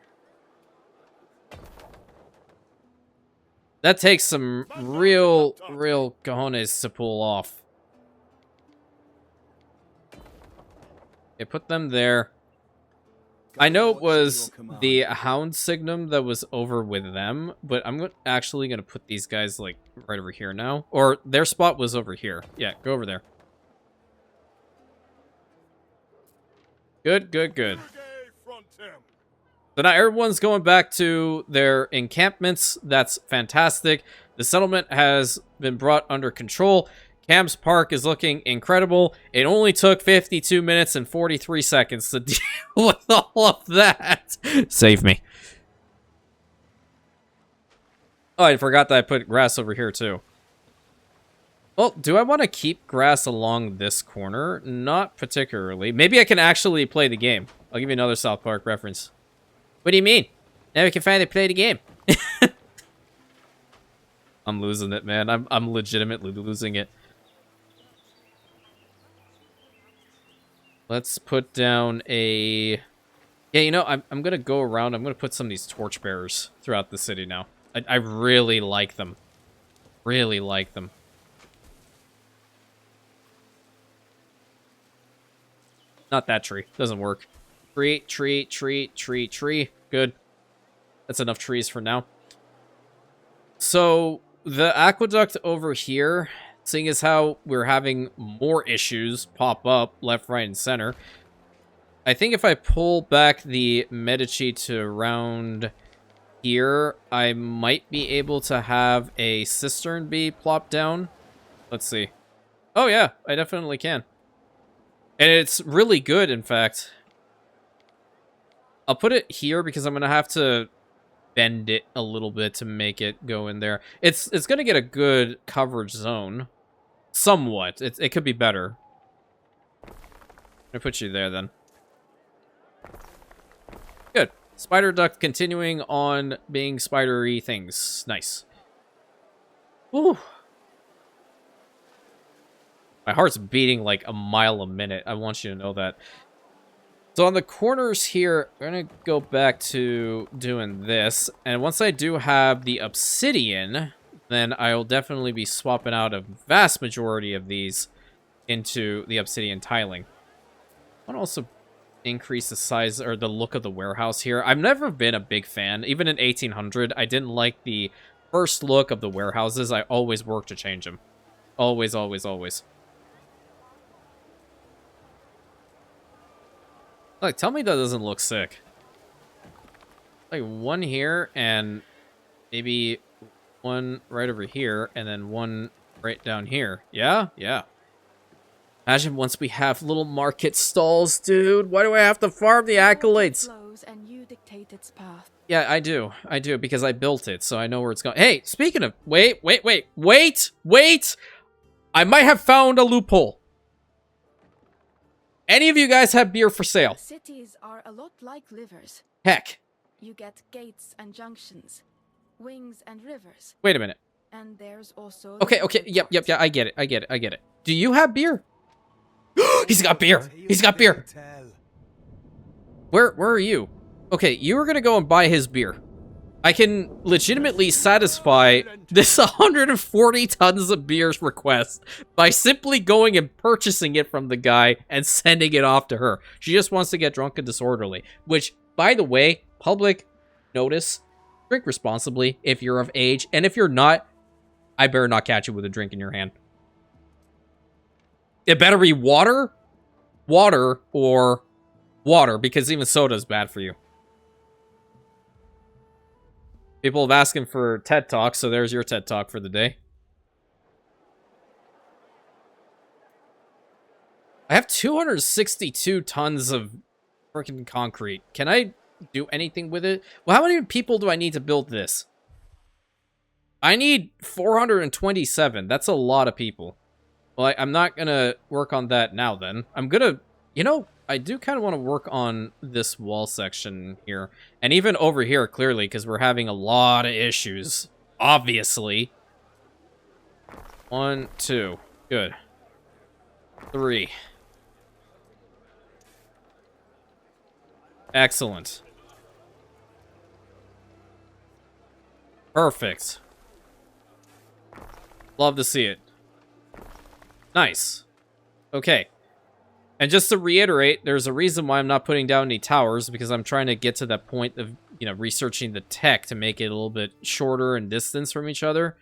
That takes some real cojones to pull off. Okay, put them there. I know it was the Hound Signum that was over with them, but I'm actually going to put these guys, like, right over here now. Or their spot was over here. Yeah, go over there. Good, good, good. So now everyone's going back to their encampments. That's fantastic. The settlement has been brought under control. Cam's Park is looking incredible. It only took 52 minutes and 43 seconds to deal with all of that. Save me. Oh, I forgot that I put grass over here too. Well, do I want to keep grass along this corner? Not particularly. Maybe I can actually play the game. I'll give you another South Park reference. What do you mean? Now we can finally play the game. I'm losing it, man. I'm legitimately losing it. Let's put down a... Yeah, you know, I'm going to go around. I'm going to put some of these torchbearers throughout the city now. I really like them. Really like them. Not that tree. Doesn't work. Tree. Good. That's enough trees for now. So, the aqueduct over here, seeing as how we're having more issues pop up left, right, and center, I think if I pull back the Medici to around here, I might be able to have a cistern be plopped down. Let's see. Oh yeah, I definitely can. And it's really good, in fact. I'll put it here because I'm going to have to bend it a little bit to make it go in there. It's going to get a good coverage zone. Somewhat. It could be better. I'll put you there, then. Good. Spider duct continuing on being spidery things. Nice. Woo. My heart's beating like a mile a minute. I want you to know that. So on the corners here, we're going to go back to doing this. And once I do have the obsidian, then I'll definitely be swapping out a vast majority of these into the obsidian tiling. I want to also increase the size or the look of the warehouse here. I've never been a big fan. Even in 1800, I didn't like the first look of the warehouses. I always worked to change them. Always, always, always. Like, tell me that doesn't look sick. Like, one here, and maybe one right over here, and then one right down here. Yeah? Yeah. Imagine once we have little market stalls, dude. Why do I have to farm the accolades? And you dictate its path. Yeah, I do. I do, because I built it, so I know where it's going. Hey, speaking of... Wait! I might have found a loophole. Any of you guys have beer for sale? Cities are a lot like livers. Heck. You get gates and junctions, wings and rivers. Wait a minute. And there's also... Okay, yep, I get it. Do you have beer? He's got beer! He's got beer! Where are you? Okay, you were gonna go and buy his beer. I can legitimately satisfy this 140 tons of beers request by simply going and purchasing it from the guy and sending it off to her. She just wants to get drunk and disorderly. Which, by the way, public notice, drink responsibly if you're of age. And if you're not, I better not catch you with a drink in your hand. It better be water, or water, because even soda is bad for you. People have asking for TED Talk, so there's your TED Talk for the day. I have 262 tons of freaking concrete. Can I do anything with it? Well, how many people do I need to build this? I need 427. That's a lot of people. Well, I'm not gonna work on that now, then. I'm gonna... You know, I do kind of want to work on this wall section here. And even over here, clearly, because we're having a lot of issues. Obviously. 1, 2. Good. 3. Excellent. Perfect. Love to see it. Nice. Okay. And just to reiterate, there's a reason why I'm not putting down any towers, because I'm trying to get to that point of, you know, researching the tech to make it a little bit shorter in distance from each other.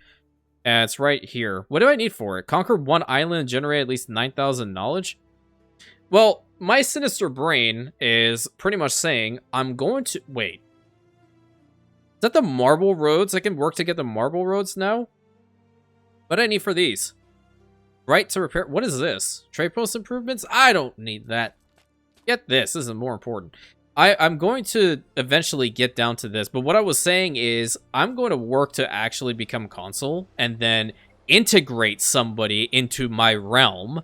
And it's right here. What do I need for it? Conquer one island and generate at least 9,000 knowledge? Well, my sinister brain is pretty much saying, I'm going to... Wait. Is that the marble roads? I can work to get the marble roads now? What do I need for these? Right to repair... What is this? Trade post improvements? I don't need that. Get this. This is more important. I'm going to eventually get down to this, but what I was saying is I'm going to work to actually become consul and then integrate somebody into my realm.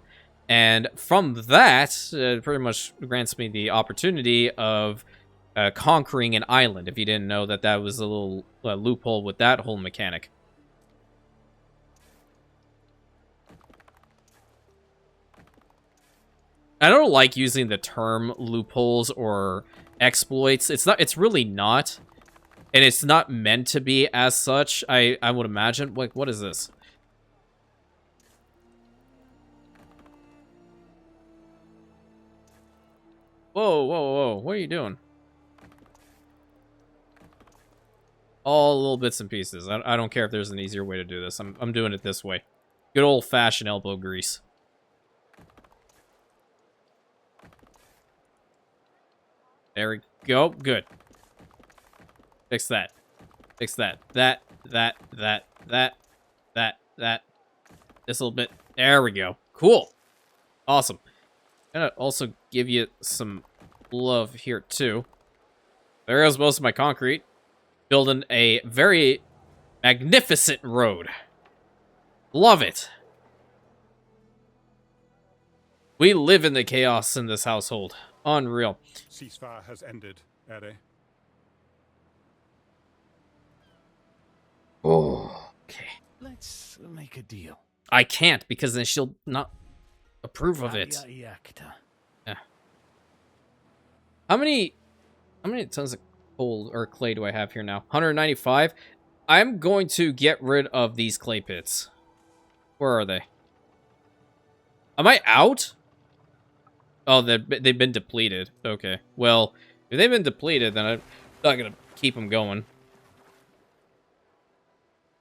And from that, pretty much grants me the opportunity of conquering an island, if you didn't know that that was a little loophole with that whole mechanic. I don't like using the term loopholes or exploits. It's really not. And it's not meant to be as such, I would imagine. Like, what is this? Whoa. What are you doing? All little bits and pieces. I don't care if there's an easier way to do this. I'm doing it this way. Good old-fashioned elbow grease. There we go. Good. Fix that. Fix that. That. This little bit. There we go. Cool. Awesome. I'm gonna also give you some love here, too. There goes most of my concrete. Building a very magnificent road. Love it. We live in the chaos in this household. Unreal. Ceasefire has ended, Ere. Oh, okay. Let's make a deal. I can't, because then she'll not approve of it. Yeah. How many tons of coal or clay do I have here now? 195. I'm going to get rid of these clay pits. Where are they? Am I out? Oh, they've been depleted. Okay. Well, if they've been depleted, then I'm not going to keep them going.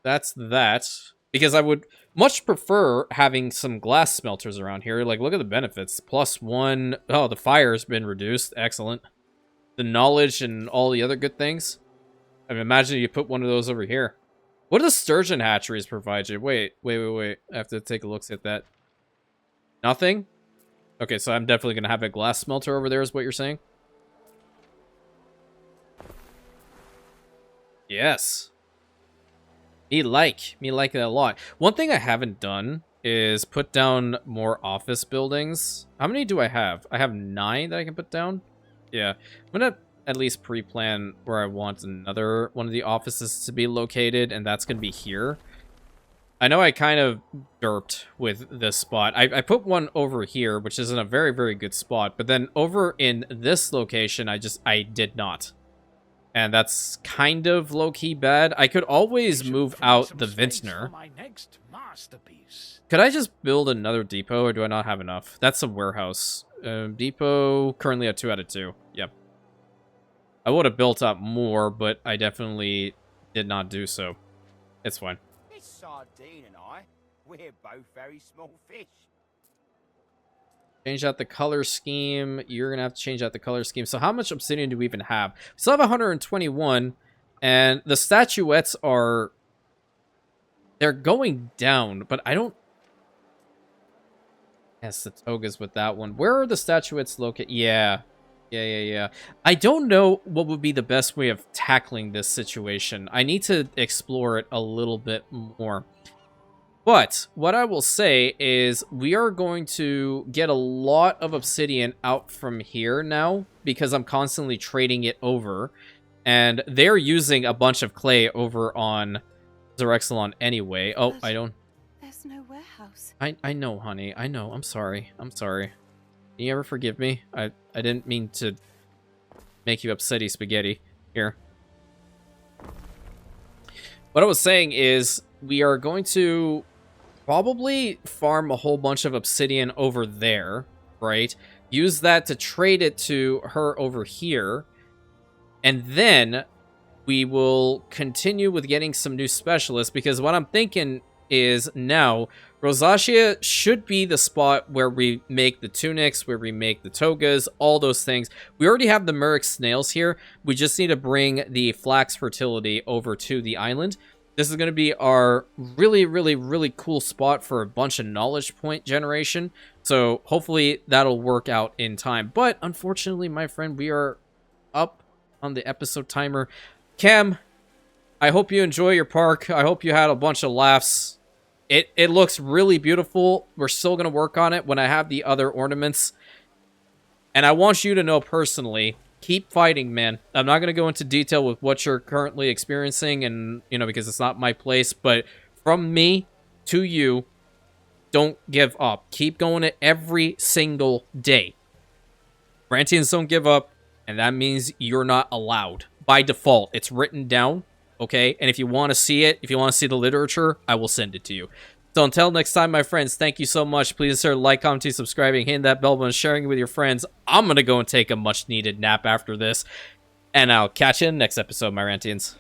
That's that. Because I would much prefer having some glass smelters around here. Like, look at the benefits. +1. Oh, the fire's been reduced. Excellent. The knowledge and all the other good things. I mean, imagine you put one of those over here. What do the sturgeon hatcheries provide you? Wait. I have to take a look at that. Nothing? Okay, so I'm definitely going to have a glass smelter over there is what you're saying? Yes. Me like it a lot. One thing I haven't done is put down more office buildings. How many do I have? I have 9 that I can put down. Yeah, I'm gonna at least pre-plan where I want another one of the offices to be located, and that's gonna be here. I know I kind of derped with this spot. I put one over here, which is in a very, very good spot, but then over in this location, I did not. And that's kind of low-key bad. I could always move out the vintner. My next masterpiece. Could I just build another depot, or do I not have enough? That's a warehouse. Depot, currently at 2 out of 2. Yep. I would have built up more, but I definitely did not do so. It's fine. This sardine and I, we're both very small fish. Change out the color scheme. You're going to have to change out the color scheme. So how much obsidian do we even have? We still have 121. And the statuettes are... They're going down, but I don't... Yes, the togas with that one. Where are the statuettes located? Yeah. I don't know what would be the best way of tackling this situation. I need to explore it a little bit more. But what I will say is we are going to get a lot of obsidian out from here now because I'm constantly trading it over. And they're using a bunch of clay over on Zerexalon anyway. Oh, But I don't... there's no warehouse. I know, honey. I know. I'm sorry. I'm sorry. Can you ever forgive me? I didn't mean to make you upsetty spaghetti. Here. What I was saying is we are going to probably farm a whole bunch of obsidian over there, right? Use that to trade it to her over here. And then we will continue with getting some new specialists, because what I'm thinking is now Rosacea should be the spot where we make the tunics, where we make the togas, all those things. We already have the Muric snails here. We just need to bring the flax fertility over to the island. This is going to be our really cool spot for a bunch of knowledge point generation. So hopefully that'll work out in time. But unfortunately, my friend, we are up on the episode timer. Cam, I hope you enjoy your park. I hope you had a bunch of laughs. It looks really beautiful. We're still going to work on it when I have the other ornaments. And I want you to know personally, keep fighting, man. I'm not going to go into detail with what you're currently experiencing and, you know, because it's not my place. But from me to you, don't give up. Keep going it every single day. Rantians don't give up, and that means you're not allowed. By default, it's written down, okay? And if you want to see it, if you want to see the literature, I will send it to you. So until next time, my friends, thank you so much. Please consider like, commenting, subscribing, hitting that bell button, sharing it with your friends. I'm going to go and take a much-needed nap after this. And I'll catch you in the next episode, my Rantians.